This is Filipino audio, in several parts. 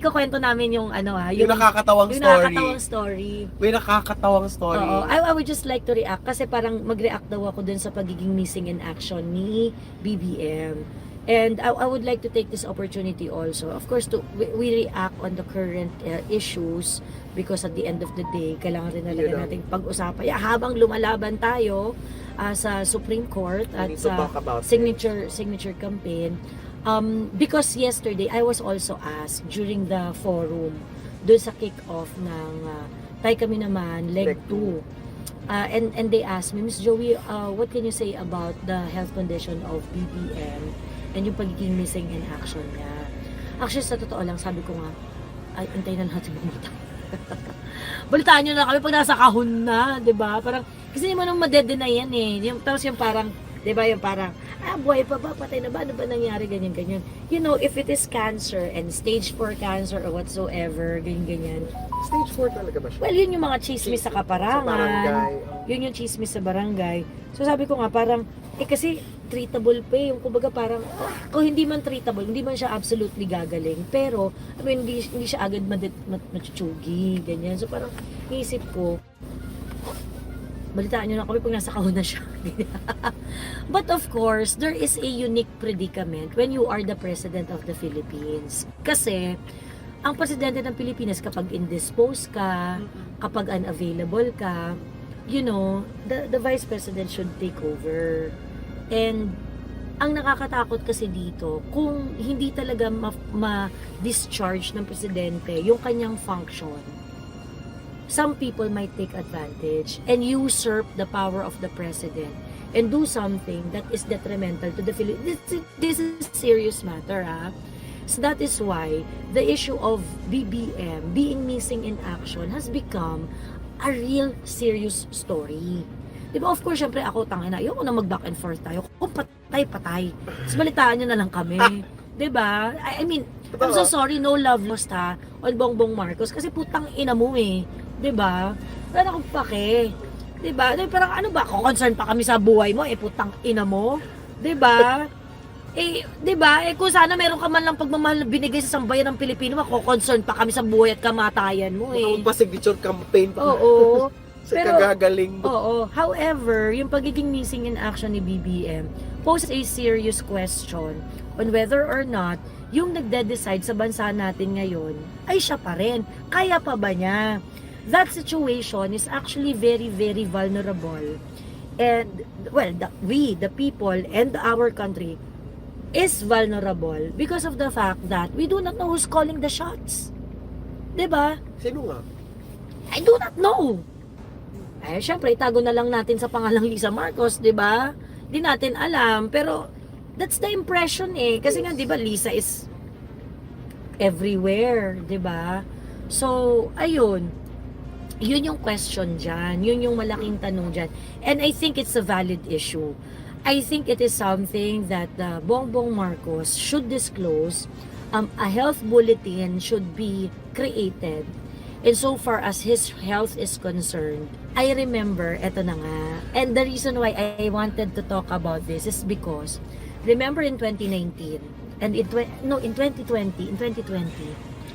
Ikukwento namin yung Yung nakakatawang yung story. nakakatawang story. May nakakatawang story. Oo, I would just like to react kasi parang mag-react daw ako dun sa pagiging missing in action ni BBM. And I would like to take this opportunity also, of course, we react on the current issues because at the end of the day, kailangan rin talaga nating pag-usapan. Habang lumalaban tayo sa Supreme Court at sa signature campaign, because yesterday, I was also asked during the forum, dun sa kick-off ng Tay Kami Naman, Leg 2. And they asked me, Miss Joey, what can you say about the health condition of BBM and yung pagiging missing in action niya? Actually, sa totoo lang, sabi ko nga, ay, antayin na natin bumita. Balitaan nyo na kami pag nasa kahon na, di ba? Parang, kasi hindi mo naman madedeny yan eh. Tapos yung parang, di ba, yung parang, buhay pa ba? Patay na ba? Ano ba nangyari? Ganyan. You know, if it is cancer and stage 4 cancer or whatsoever, ganyan. Stage 4 talaga ba siya? Well, yun yung mga chismis sa kaparangan. Yun yung chismis sa barangay. So sabi ko nga, parang, kasi treatable pa eh. Yung kumbaga parang, kung hindi man treatable, hindi man siya absolutely gagaling. Pero, I mean, hindi siya agad machuchugi, ganyan. So parang, iisip ko, balitaan nyo na kami pag nasa kahon na siya. But of course, there is a unique predicament when you are the President of the Philippines. Kasi, ang Presidente ng Pilipinas, kapag indisposed ka, kapag unavailable ka, you know, the Vice President should take over. And, ang nakakatakot kasi dito, kung hindi talaga ma-discharge ng Presidente yung kanyang function, some people might take advantage and usurp the power of the president and do something that is detrimental to the Philippines. This is a serious matter, ha? So that is why the issue of BBM being missing in action has become a real serious story. Diba, of course, syempre ako, tangina, ayoko na mag-back and forth tayo. Kung patay. Tapos balitaan nyo na lang kami. Diba? I mean, I'm so sorry, no love lost ha, on Bongbong Marcos. Kasi putang ina mo eh. Diba? Wala na akong pake. Diba? Parang ano ba? Concern pa kami sa buhay mo. Putang ina mo. Diba? Diba? Kung sana meron ka man lang pagmamahal na binigay sa sambayan ng Pilipino, concern pa kami sa buhay at kamatayan mo Kung pa signature campaign pa. Oo. Pero, kagagaling. Oo. However, yung pagiging missing in action ni BBM poses a serious question on whether or not yung nagde-decide sa bansa natin ngayon ay siya pa rin. Kaya pa ba niya? That situation is actually very, very vulnerable. And, well, the people and our country is vulnerable because of the fact that we do not know who's calling the shots. Diba? Sino nga? I do not know. Syempre, itago na lang natin sa pangalang Lisa Marcos, diba? Di natin alam. Pero, that's the impression eh. Kasi nga, diba, Lisa is everywhere, diba? So, ayun. Yun yung question dyan. Yun yung malaking tanong dyan. And I think it's a valid issue. I think it is something that Bongbong Marcos should disclose. A health bulletin should be created. And so far as his health is concerned, I remember, eto na nga. And the reason why I wanted to talk about this is because, remember in 2019, and in 2020,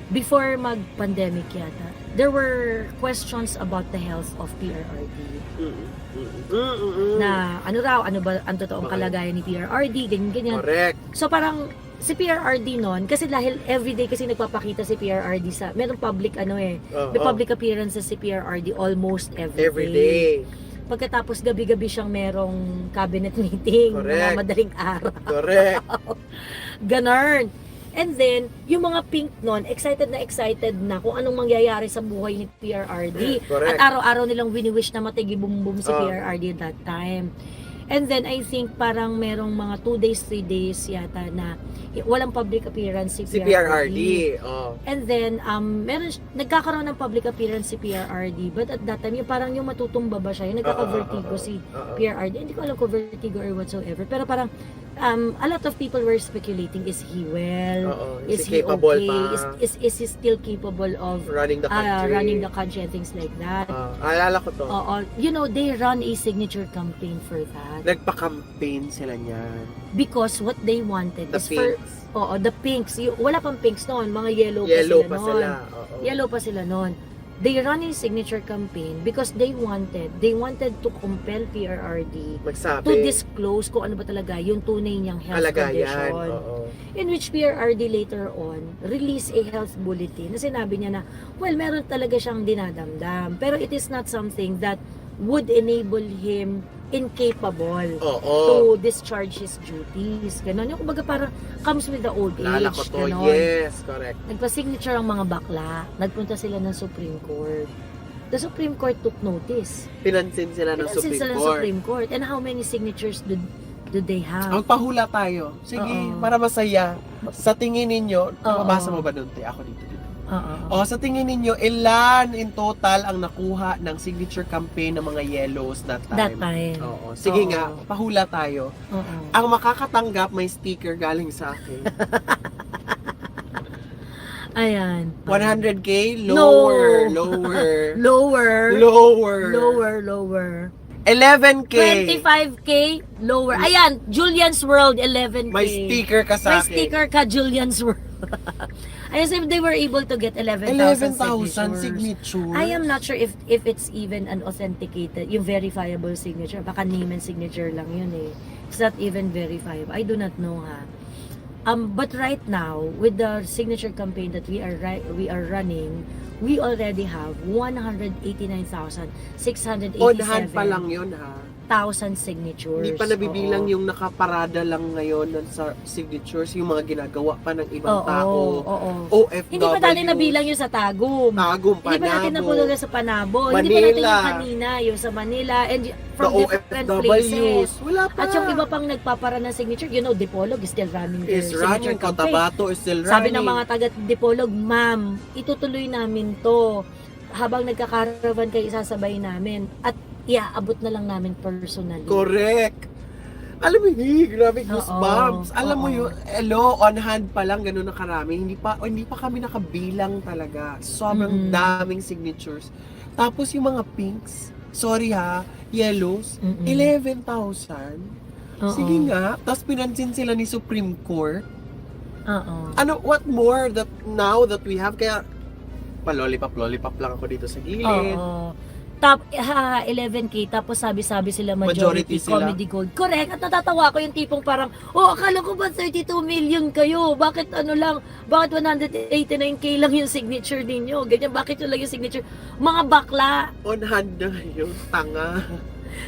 before mag-pandemic yata, there were questions about the health of PRRD. Na ano ba ang totoong kalagayan ni PRRD, ganyan. Correct. So parang si PRRD noon, kasi dahil everyday kasi nagpapakita si PRRD sa, merong public may public appearances si PRRD almost every day. Pagkatapos gabi-gabi siyang merong cabinet meeting, mga madaling araw. Correct. Ganon. And then, yung mga pink noon, excited na kung anong mangyayari sa buhay ni PRRD. Correct. At araw-araw nilang wini-wish na matigi-bum-bum si PRRD at that time. And then, I think parang merong mga 2 days, 3 days yata na walang public appearance si PRRD. And then, nagkakaroon ng public appearance si PRRD. But at that time, yung parang yung matutumba ba siya, yung nagkaka-vertigo si PRRD. Hindi ko alam kung vertigo or whatsoever. Pero parang, a lot of people were speculating, is he well? Oo, Is si he capable okay? pa. Is he still capable of Running the country. running the country and things like that? Alala ko to. Oo. You know, they run a signature campaign for that. Nagpa-campaign sila niyan. Because what they wanted The is for... pinks. Oo, the pinks. Wala pang pinks noon. Mga yellow, Yellow pa pa sila sila. noon. Oo. Yellow pa sila noon. They run a signature campaign because they wanted to compel PRRD Magsabi. to disclose kung ano ba talaga yung tunay niyang health Kalagayan. condition. Oo. In which PRRD later on released a health bulletin na sinabi niya na, well, meron talaga siyang dinadamdam. Pero it is not something that would enable him incapable Oo. to discharge his duties. Ganon. Yung kumbaga parang comes with the old Lala age. ko to. Ganon. Yes, correct. Nagpa-signature ang mga bakla. Nagpunta sila ng Supreme Court. The Supreme Court took notice. Pinansin sila ng Pinansin Supreme sila ng Court. Supreme Court. And how many signatures do they have? Magpahula tayo. Sige, Oo. para masaya. Sa tingin ninyo, Oo. mabasa mo ba doon? Ako dito. Oo. Sa tingin ninyo, ilan in total ang nakuha ng signature campaign ng mga yellows that time? That time. Oo. Sige Oo. nga, pahula tayo. Oo. Ang makakatanggap, may sticker galing sa akin. Ayan. 100K? No. Lower. Lower. Lower. Lower. Lower, lower. 11K. 25K, lower. Ayan, Julian's World, 11K. May sticker ka sa May akin. sticker ka, Julian's World. As if they were able to get 11,000 11,000 signatures. I am not sure if it's even an authenticated, yung verifiable signature. Baka name and signature lang yun eh. It's not even verifiable. I do not know ha. But right now, with the signature campaign that we are running, we already have 189,687 On hand pa lang yun ha. signatures. Hindi pa nabibilang Oo. yung nakaparada lang ngayon ng sa signatures, yung mga ginagawa pa ng ibang Oo, tao. oo. OFW. Hindi pa natin nabilang yung sa Tagum. Tagum, Hindi pa natin Panabo. napulog sa Panabo. Hindi pa natin Manila. yung kanina, yung sa Manila, and from The different OFWs. places. Wala pa. At yung iba pang nagpapara ng signature, you know, Dipolog is still running their Is signature running. campaign. Cotabato is still Sabi running. ng mga taga Dipolog, ma'am, itutuloy namin to. Habang nagkakaravan kayo, isasabay namin. At iaabot na lang namin personally. Correct. Alam mo, grabe goosebumps. Alam mo Oo. yun, hello, on hand pa lang, gano'n na karami. Hindi pa kami nakabilang talaga. Sobrang daming signatures. Tapos yung mga pinks, sorry ha, yellows, 11,000. Sige nga. Tapos pinansin sila ni Supreme Court. Oo. Ano, what more that now that we have, kaya lollipop lang ako dito sa gilid. Oo. 11K, tapos sabi-sabi sila majority sila. comedy gold. Correct. At natatawa ko yung tipong parang, akala ko ba 32 million kayo? Bakit bakit 189K lang yung signature ninyo? Ganyan, bakit yun lang yung signature? Mga bakla, On hand na yun, tanga.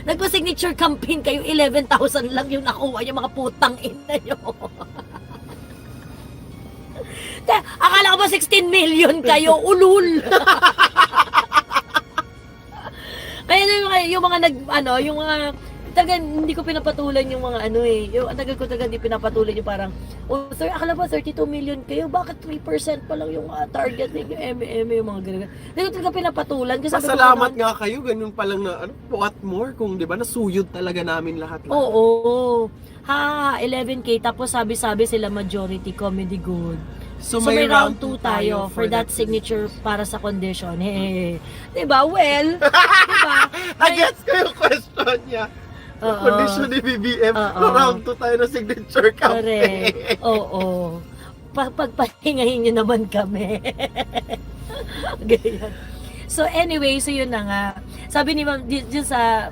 nagpa-signature campaign kayo, 11,000 lang yung nakuha yung mga putang ina nyo. Akala ko ba 16 million kayo? Ulul! Kaya yung mga talaga hindi ko pinapatulan yung mga yung tagal ko talaga hindi pinapatulan yung parang, sir, akala ba 32 million kayo? Bakit 3% pa lang yung target ninyo, yung mga ganyan. Hindi ko talaga pinapatulan. Kasi sabi ko, Pasalamat nga kayo, ganun pa lang na, what more, kung di ba, nasuyod talaga namin lahat. Oo. 11K, tapos sabi-sabi sila majority comedy gold. So may round 2 tayo for that signature para sa condition. Hey. Diba? Well, diba? I-guess ko yung question niya. Sa Oo. condition ni BBM, Oo. round 2 tayo ng signature campaign. Correct. Oo. Pagpahingahin nyo naman kami. Ganyan. So anyway, so yun na nga. Sabi ni Ma'am, dyan sa,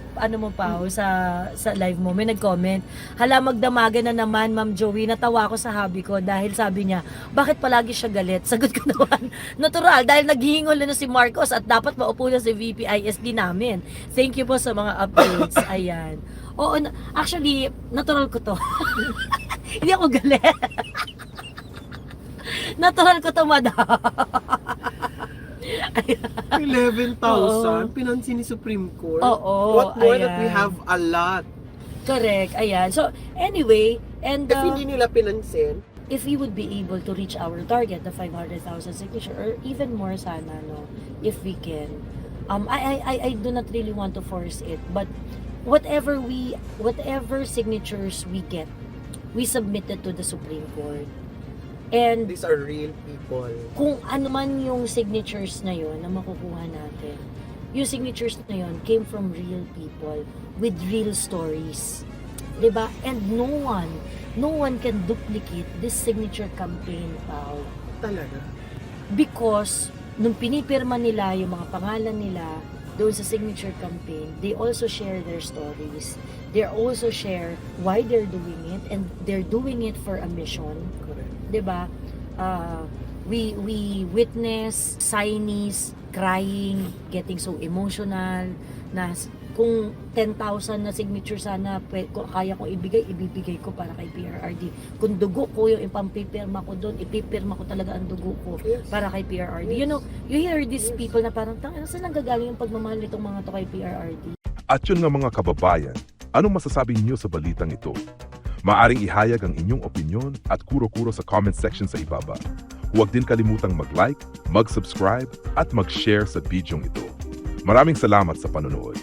sa live mo, may nag-comment, hala, magdamaga na naman, Ma'am Joey, natawa ko sa hubby ko dahil sabi niya, bakit palagi siya galit? Sagot ko naman, natural, dahil naghihingol na si Marcos at dapat maupo na si VP ISD namin. Thank you po sa mga updates. Ayan. Oo, actually, natural ko to. Hindi ako galit. Natural ko to, madam. 11,000, Oo. pinansin ni Supreme Court. Oo, What more that we ayan. have a lot. Correct, ayan. So, anyway, and If hindi nila pinansin, if we would be able to reach our target, the 500,000 signature, or even more sana, no, if we can. I do not really want to force it, but whatever signatures we get, we submitted to the Supreme Court. And These are real people. kung ano man yung signatures na yon na makukuha natin, yung signatures na yon came from real people with real stories. 'Di ba? And no one can duplicate this signature campaign, Pao. Talaga. Because nung pinipirma nila yung mga pangalan nila doon sa signature campaign, they also share their stories. They also share why they're doing it, and they're doing it for a mission. Correct. 'Di ba? We witness signees crying, getting so emotional na kung 10,000 na signature sana kung kaya kong ibibigay ko para kay PRRD. Kung dugo ko yung ipampipirma ko doon, ipipirma ko talaga ang dugo ko Yes. para kay PRRD. Yes. You know, you hear these Yes. people na parang, saan nanggagaling yung pagmamahal nitong mga to kay PRRD? At yun nga mga kababayan, anong masasabi niyo sa balitang ito? Maaring ihayag ang inyong opinyon at kuro-kuro sa comment section sa ibaba. Huwag din kalimutang mag-like, mag-subscribe at mag-share sa bidyong ito. Maraming salamat sa panonood.